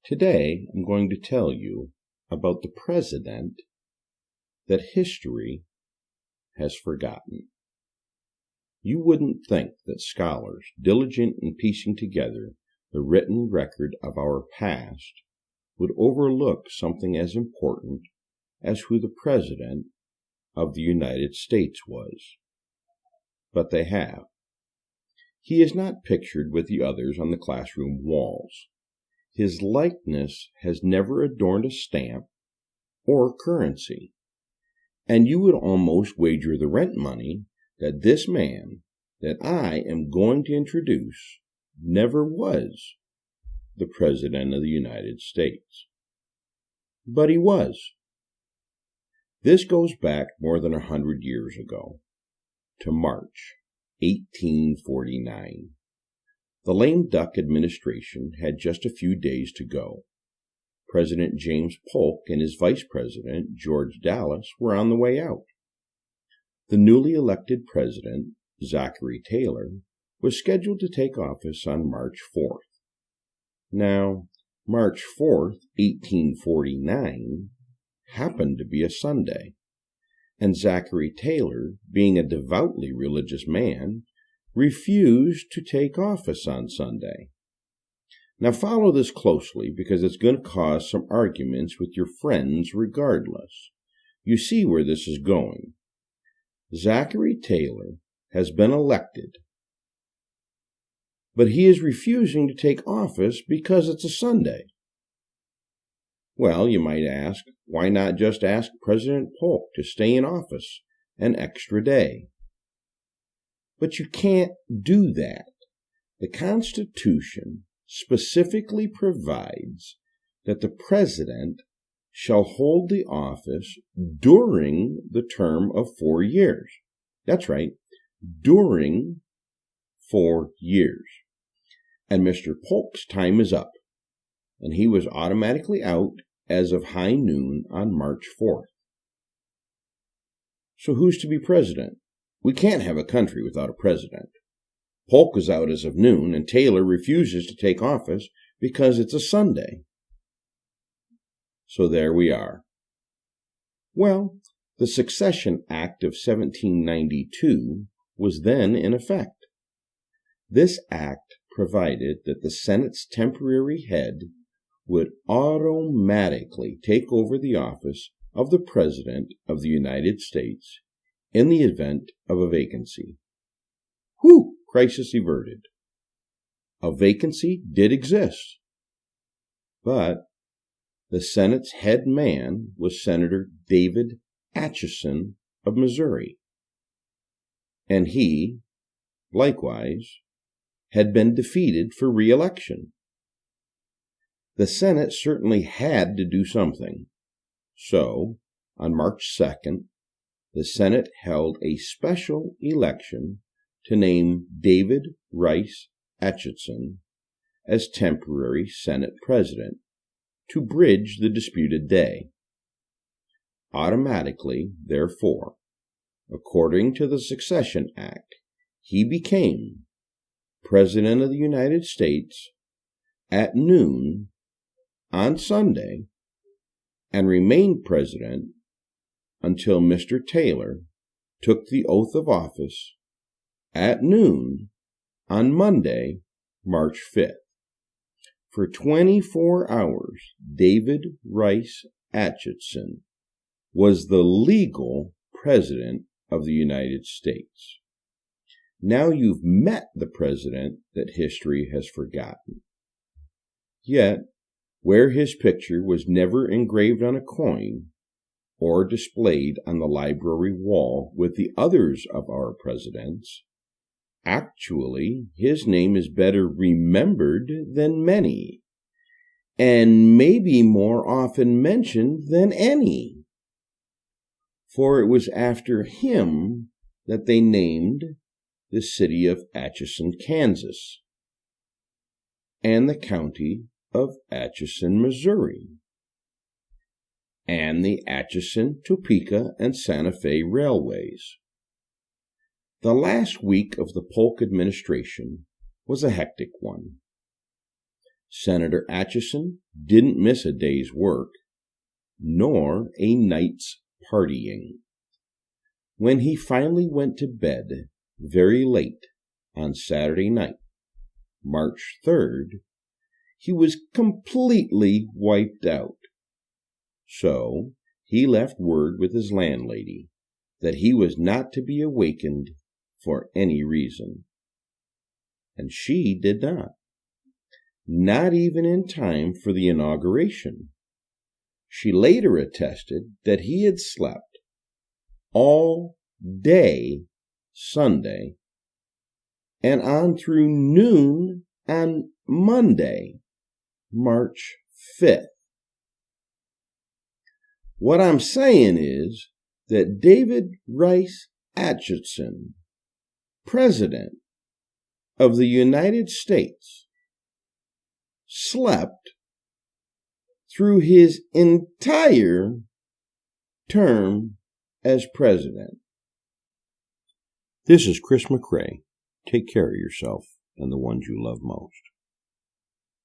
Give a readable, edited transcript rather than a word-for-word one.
Today, I'm going to tell you about the president that history has forgotten. You wouldn't think that scholars, diligent in piecing together the written record of our past, would overlook something as important as who the President of the United States was. But they have. He is not pictured with the others on the classroom walls. His likeness has never adorned a stamp or currency. And you would almost wager the rent money that this man that I am going to introduce never was the President of the United States. But he was. This goes back more than 100 years ago, to March 1849. The lame duck administration had just a few days to go. President James Polk and his Vice President, George Dallas, were on the way out. The newly elected president, Zachary Taylor, was scheduled to take office on March 4th. Now, March 4th, 1849, happened to be a Sunday, and Zachary Taylor, being a devoutly religious man, refused to take office on Sunday. Now follow this closely because it's going to cause some arguments with your friends regardless. You see where this is going. Zachary Taylor has been elected, but he is refusing to take office because it's a Sunday. Well, you might ask, why not just ask President Polk to stay in office an extra day? But you can't do that. The Constitution specifically provides that the president shall hold the office during the term of 4 years. That's right, during 4 years. And Mr. Polk's time is up, and he was automatically out as of high noon on March 4th. So who's to be president? We can't have a country without a president. Polk is out as of noon, and Taylor refuses to take office because it's a Sunday. So there we are. Well, the Succession Act of 1792 was then in effect. This act provided that the Senate's temporary head would automatically take over the office of the President of the United States in the event of a vacancy. Whew! Crisis averted. A vacancy did exist, but the Senate's head man was Senator David Atchison of Missouri, and he, likewise, had been defeated for re-election. The Senate certainly had to do something, so on March 2nd, the Senate held a special election to name David Rice Atchison as temporary Senate President to bridge the disputed day. Automatically, therefore, according to the Succession Act, he became President of the United States at noon on Sunday and remained President until Mr. Taylor took the oath of office at noon on Monday, March 5th. For 24 hours, David Rice Atchison was the legal President of the United States. Now you've met the president that history has forgotten. Yet, where his picture was never engraved on a coin or displayed on the library wall with the others of our presidents, actually, his name is better remembered than many, and maybe more often mentioned than any. For it was after him that they named the city of Atchison, Kansas, and the county of Atchison, Missouri, and the Atchison, Topeka, and Santa Fe railways. The last week of the Polk administration was a hectic one. Senator Atchison didn't miss a day's work, nor a night's partying. When he finally went to bed very late on Saturday night, March 3rd, he was completely wiped out. So he left word with his landlady that he was not to be awakened for any reason. And she did not even in time for the inauguration. She later attested that he had slept all day Sunday and on through noon on Monday, March 5th. What I'm saying is that David Rice Atchison, President of the United States, slept through his entire term as president. This is Chris McRae. Take care of yourself and the ones you love most.